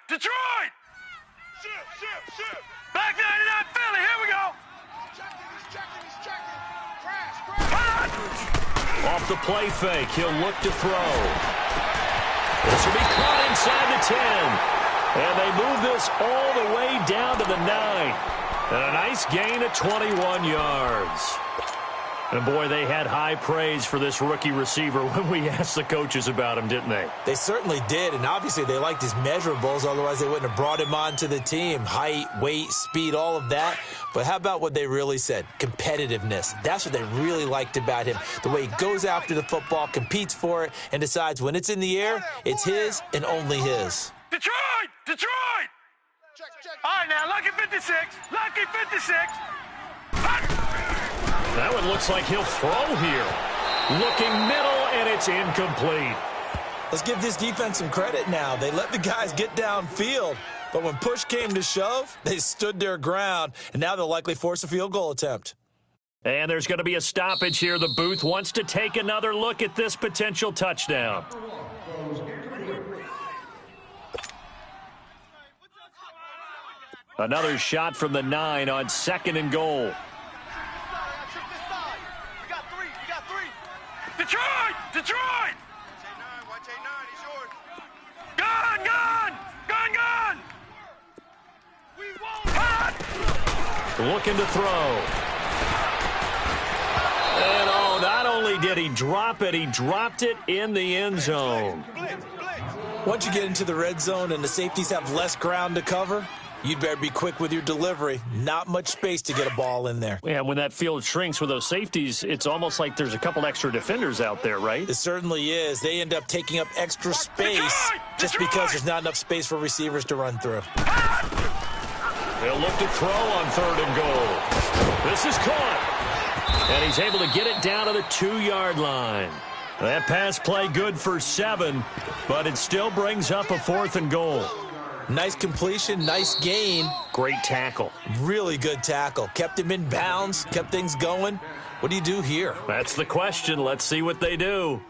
Ship! Back 99 Philly, here we go! He's checking. Crash! Off the play fake, he'll look to throw. This will be caught inside the 10. And they move this all the way down to the 9. And a nice gain of 21 yards. And, boy, they had high praise for this rookie receiver when we asked the coaches about him, didn't they? They certainly did, and obviously they liked his measurables. Otherwise, they wouldn't have brought him onto the team. Height, weight, speed, all of that. But how about what they really said? Competitiveness. That's what they really liked about him. The way he goes after the football, competes for it, and decides when it's in the air, it's his and only his. Detroit! Detroit! All right, now, lucky 56. Lucky 56. That one looks like he'll throw here. Looking middle, and it's incomplete. Let's give this defense some credit now. They let the guys get downfield, but when push came to shove, they stood their ground, and now they'll likely force a field goal attempt. And there's going to be a stoppage here. The booth wants to take another look at this potential touchdown. Another shot from the 9 on 2nd and goal. Detroit! Detroit! Gun! Gun! Gun! Gun! Hot! Looking to throw. And oh, not only did he drop it, he dropped it in the end zone. Once you get into the red zone and the safeties have less ground to cover, you'd better be quick with your delivery. Not much space to get a ball in there. Yeah, when that field shrinks with those safeties, it's almost like there's a couple extra defenders out there, right? It certainly is. They end up taking up extra space just because there's not enough space for receivers to run through. They'll look to throw on 3rd and goal. This is caught. And he's able to get it down to the 2-yard line. That pass play good for 7, but it still brings up a 4th and goal. Nice completion, nice gain. Great tackle. Really good tackle. Kept him in bounds, kept things going. What do you do here? That's the question. Let's see what they do.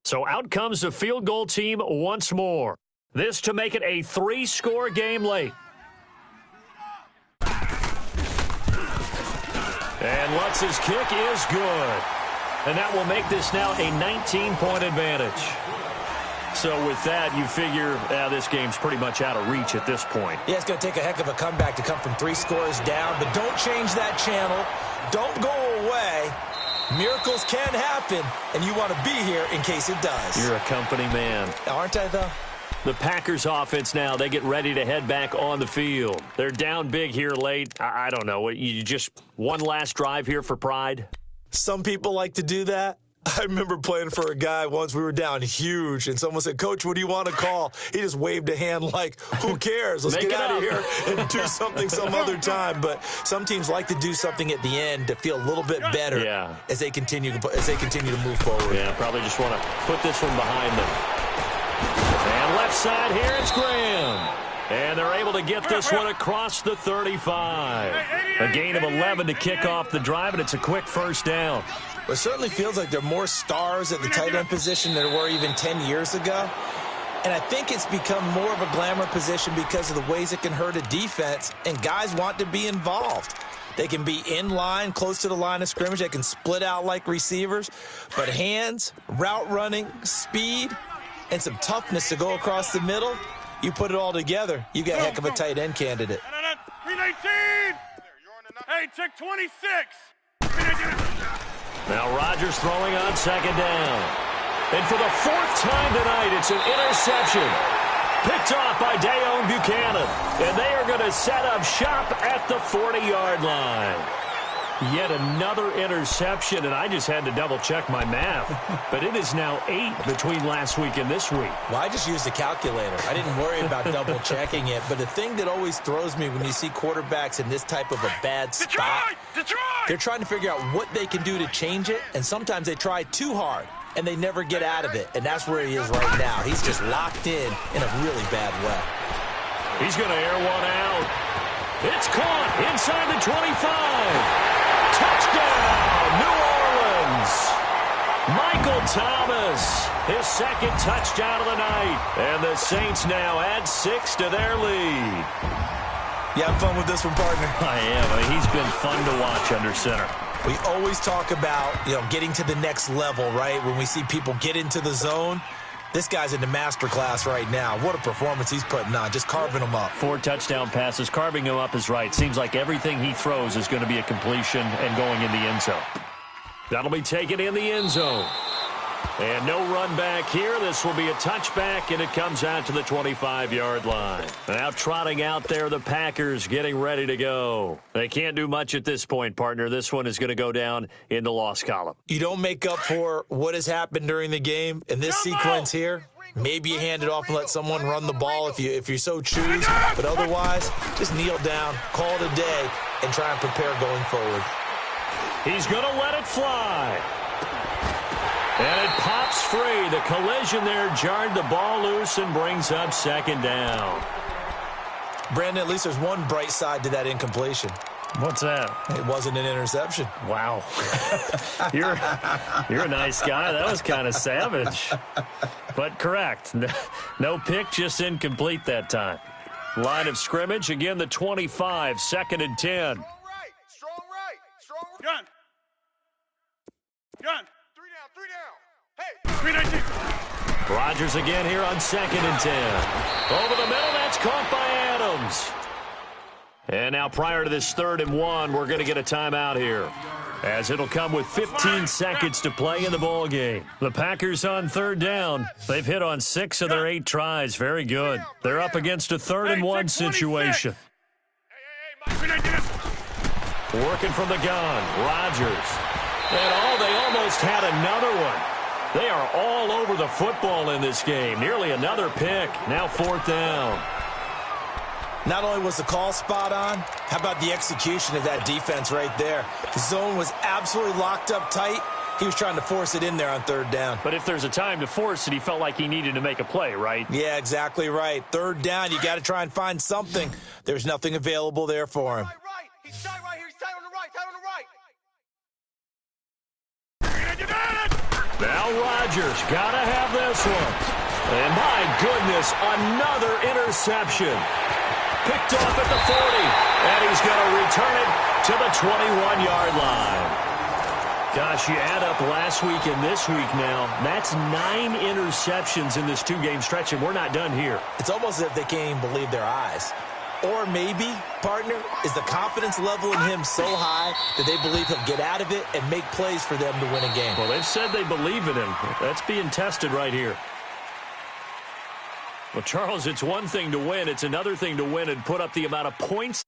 So out comes the field goal team once more. This to make it a 3-score game late. And Lutz's kick is good. And that will make this now a 19-point advantage. So with that, you figure this game's pretty much out of reach at this point. Yeah, it's going to take a heck of a comeback to come from 3 scores down, but don't change that channel. Don't go away. Miracles can happen, and you want to be here in case it does. You're a company man. Aren't I, though? The Packers offense now, they get ready to head back on the field. They're down big here late. I don't know. You just one last drive here for pride? Some people like to do that. I remember playing for a guy once. We were down huge, and someone said, "Coach, what do you want to call?" He just waved a hand like, who cares? Let's get out of here and do something some other time. But some teams like to do something at the end to feel a little bit better as they continue to move forward. Yeah, probably just want to put this one behind them. And left side here, it's Graham. And they're able to get this one across the 35. A gain of 11 to kick off the drive, and it's a quick first down. It certainly feels like there are more stars at the tight end position than there were even 10 years ago. And I think it's become more of a glamour position because of the ways it can hurt a defense, and guys want to be involved. They can be in line, close to the line of scrimmage. They can split out like receivers. But hands, route running, speed, and some toughness to go across the middle, you put it all together, you got a heck of a tight end candidate. 319! Hey, check 26! Now Rodgers throwing on 2nd down. And for the 4th time tonight, it's an interception. Picked off by Deone Bucannon. And they are going to set up shop at the 40-yard line. Yet another interception, and I just had to double-check my math. But it is now 8 between last week and this week. Well, I just used a calculator. I didn't worry about double-checking it. But the thing that always throws me when you see quarterbacks in this type of a bad spot, they're trying to figure out what they can do to change it, and sometimes they try too hard, and they never get out of it. And that's where he is right now. He's just locked in a really bad way. He's going to air one out. It's caught inside the 25. Touchdown, New Orleans. Michael Thomas, his 2nd touchdown of the night. And the Saints now add 6 to their lead. You having fun with this one, partner? I am. He's been fun to watch under center. We always talk about, getting to the next level, right? When we see people get into the zone. This guy's in the master class right now. What a performance he's putting on, just carving them up. 4 touchdown passes. Carving him up is right. Seems like everything he throws is going to be a completion and going in the end zone. That'll be taken in the end zone. And no run back here. This will be a touchback, and it comes out to the 25-yard line. Now trotting out there, the Packers getting ready to go. They can't do much at this point, partner. This one is going to go down in the loss column. You don't make up for what has happened during the game. In this sequence here, maybe you hand it off and let someone run the ball if you so choose. But otherwise, just kneel down, call it a day, and try and prepare going forward. He's going to let it fly. And it pops free. The collision there jarred the ball loose and brings up second down. Brandon, at least there's one bright side to that incompletion. What's that? It wasn't an interception. Wow. You're a nice guy. That was kind of savage. But correct. No pick, just incomplete that time. Line of scrimmage, again the 25, 2nd and 10. Strong right. Gun. 3 down. Hey, 319. Rodgers again here on 2nd and 10. Over the middle, that's caught by Adams. And now prior to this 3rd and 1, we're going to get a timeout here, as it'll come with 15 seconds to play in the ball game. The Packers on 3rd down. They've hit on 6 of their 8 tries. Very good. They're up against a 3rd and 1 situation. Working from the gun, Rodgers. And they almost had another one. They are all over the football in this game. Nearly another pick. Now 4th down. Not only was the call spot on, how about the execution of that defense right there? The zone was absolutely locked up tight. He was trying to force it in there on 3rd down. But if there's a time to force it, he felt like he needed to make a play, right? Yeah, exactly right. 3rd down, you got to try and find something. There's nothing available there for him. He's tight right here. He's tight on the right. Now Rodgers got to have this one. And my goodness, another interception. Picked off at the 40. And he's going to return it to the 21-yard line. Gosh, you add up last week and this week now. That's 9 interceptions in this 2-game stretch, and we're not done here. It's almost as if they can't even believe their eyes. Or maybe, partner, is the confidence level in him so high that they believe he'll get out of it and make plays for them to win a game. Well, they've said they believe in him. That's being tested right here. Well, Charles, it's one thing to win. It's another thing to win and put up the amount of points